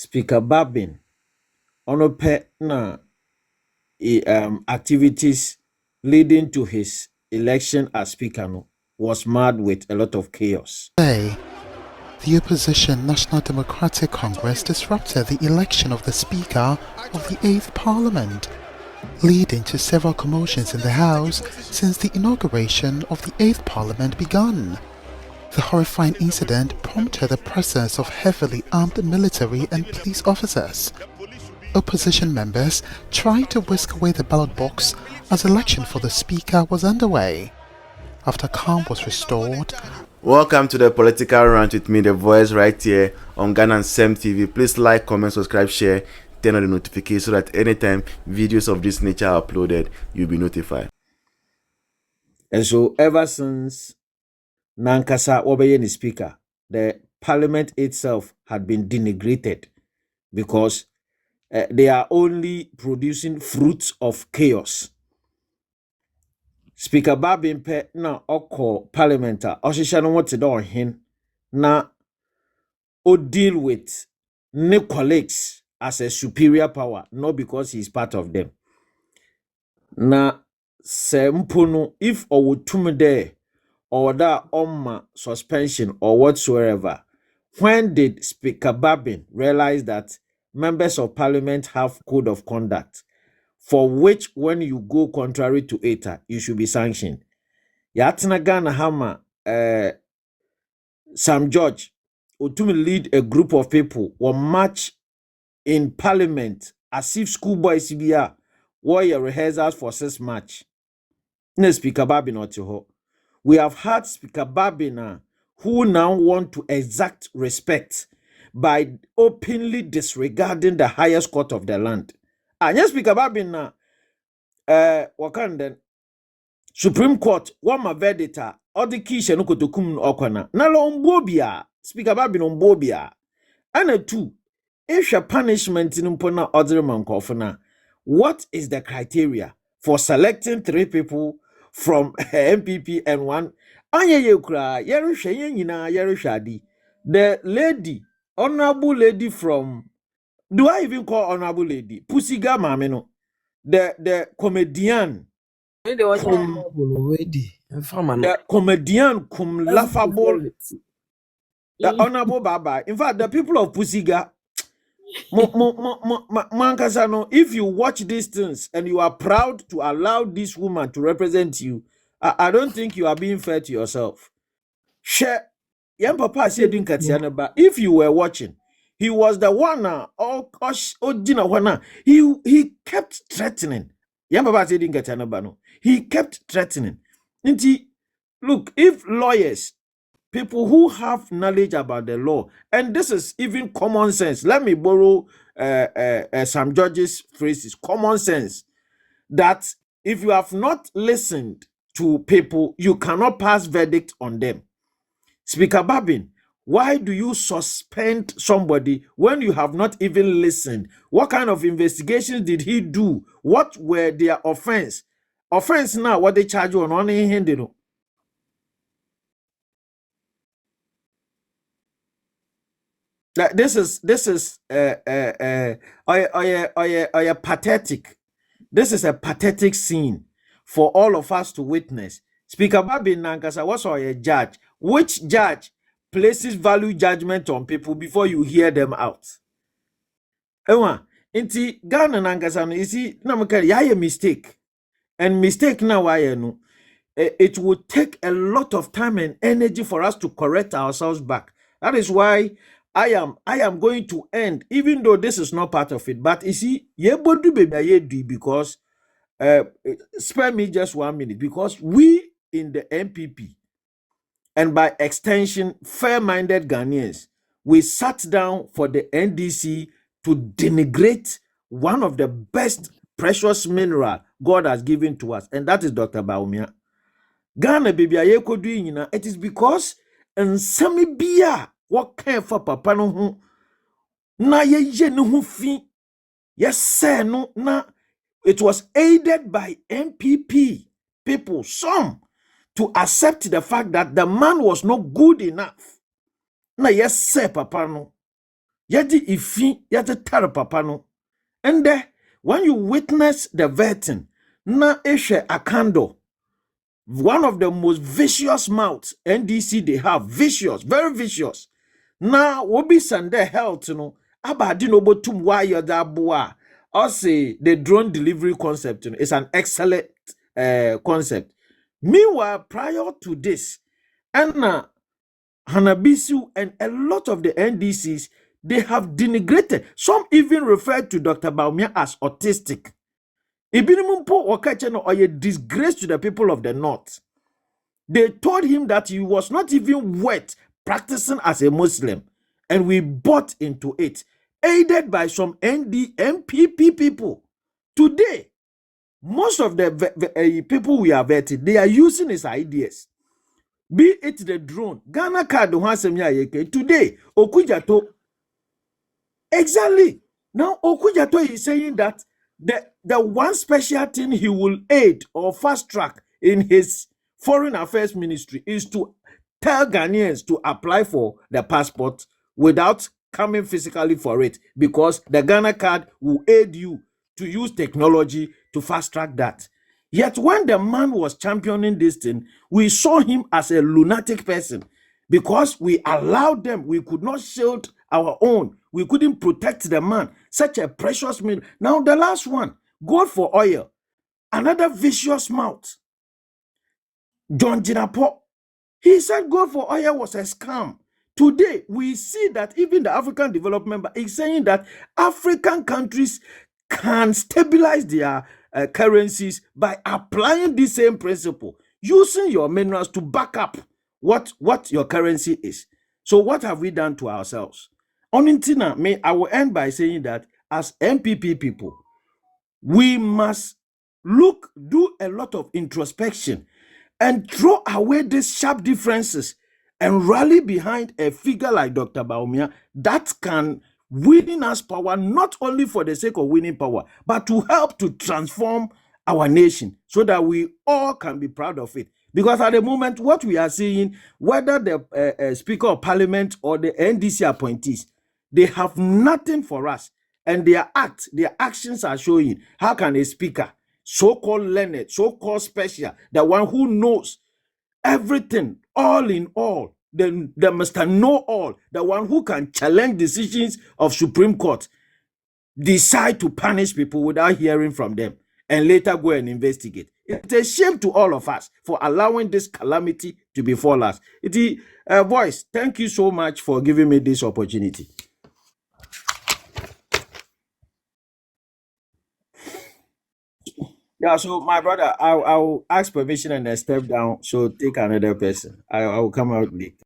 Speaker Babin ono pe na activities leading to his election as speaker no, was marred with a lot of chaos. Today, the opposition National Democratic Congress disrupted the election of the Speaker of the 8th Parliament, leading to several commotions in the House since the inauguration of the 8th Parliament began. The horrifying incident prompted the presence of heavily armed military and police officers. Opposition members tried to whisk away the ballot box as election for the Speaker was underway. After calm was restored, welcome to the political rant with me, the voice, right here on Ghana Sem TV. Please like, comment, subscribe, share, turn on the notification so that anytime videos of this nature are uploaded, you'll be notified. And so ever since Nankasa Obeyeni Speaker, the Parliament itself had been denigrated because they are only producing fruits of chaos. Speaker Babin pe na oko Parliament oshisha no wote do hin na o deal with ne colleagues as a superior power, not because he's part of them. Na se mpono if owotum there or that on suspension or whatsoever, when did Speaker Babin realize that members of Parliament have code of conduct for which when you go contrary to it, you should be sanctioned? Yatna Ghana Hama Sam George to lead a group of people or march in Parliament as if schoolboys CBR warrior rehearsals for 6 March. Ne Speaker Babin Otiho. We have had Speaker Babina who now want to exact respect by openly disregarding the highest court of the land. And yes, Speaker Babina, wakanden Supreme Court, wama verdita, or the kisha no kotokum okwana. Nalo ombobia, Speaker Babina ombobia. And a two, if your punishment in umpona other mankofana, what is the criteria for selecting 3 people from MPP and 1? Anya yekra, yerusha yena yerushadi. The lady, honorable lady from, do I even call honorable lady? Pusiga Mameno. The comedian. The comedian cum laughable. The honorable Baba. In fact, the people of Pusiga, Mankasano, if you watch these things and you are proud to allow this woman to represent you, I don't think you are being fair to yourself. Share, young papa said in Katiana, but if you were watching, he was the one he kept threatening. Young papa said in Katiana, he kept threatening. Look, if lawyers, people who have knowledge about the law, and this is even common sense. Let me borrow some judges' phrases. Common sense that if you have not listened to people, you cannot pass verdict on them. Speaker Babin, why do you suspend somebody when you have not even listened? What kind of investigations did he do? What were their offense? Offense now, what they charge you on hand. This is pathetic. This is a pathetic scene for all of us to witness. Speaker Babin Nankasa was a judge. Which judge places value judgment on people before you hear them out? Ewa, inti Ghana Nankasa no, you see, namaka ya mistake. And mistake na why no. It would take a lot of time and energy for us to correct ourselves back. That is why I am going to end, even though this is not part of it. But you see, because spare me just 1 minute, because we in the MPP and by extension fair-minded Ghanaians, we sat down for the NDC to denigrate one of the best precious mineral God has given to us, and that is Dr. Baumia. Ghana baby it is because nsami bia what can for papa no ho na ye no ho fi yes no na it was aided by MPP people, some, to accept the fact that the man was not good enough. Na yes papa no Yadi ifi yadi tare papa no. And then when you witness the vetting, na eshe akando, one of the most vicious mouths NDC they have, vicious, very vicious. Now wobi sande health no abadi no botum wa yoda boa. Or say the drone delivery concept is an excellent concept. Meanwhile, prior to this, and Hanabisu and a lot of the NDCs, they have denigrated. Some even referred to Dr. Baumia as autistic. Ibinimumpo Wakacheno or a disgrace to the people of the North. They told him that he was not even worth practicing as a Muslim. And we bought into it, aided by some MPP people. Today, most of the people we are vetting, they are using his ideas. Be it the drone. Ghana card today, Okujato. Exactly. Now, Okujato is saying that the one special thing he will aid or fast track in his foreign affairs ministry is to tell Ghanaians to apply for the passport without coming physically for it, because the Ghana card will aid you to use technology to fast track that. Yet when the man was championing this thing, we saw him as a lunatic person because we allowed them. We could not shield our own. We couldn't protect the man. Such a precious man. Now the last one, gold for oil. Another vicious mouth. John Jinapo. He said gold for oil was a scam. Today, we see that even the African Development Bank is saying that African countries can stabilize their currencies by applying the same principle, using your minerals to back up what your currency is. So what have we done to ourselves? Onintina, I will end by saying that as MPP people, we must do a lot of introspection and throw away these sharp differences and rally behind a figure like Dr. Baumia that can win us power, not only for the sake of winning power, but to help to transform our nation so that we all can be proud of it. Because at the moment, what we are seeing, whether the Speaker of Parliament or the NDC appointees, they have nothing for us. And their actions are showing how can a speaker, so-called learned, so-called special, the one who knows everything, all in all, the Mr. Know-all, the one who can challenge decisions of Supreme Court, decide to punish people without hearing from them and later go and investigate. It's a shame to all of us for allowing this calamity to befall us. Voice, thank you so much for giving me this opportunity. Yeah, so my brother, I'll ask permission and then step down. So take another person. I will come out late.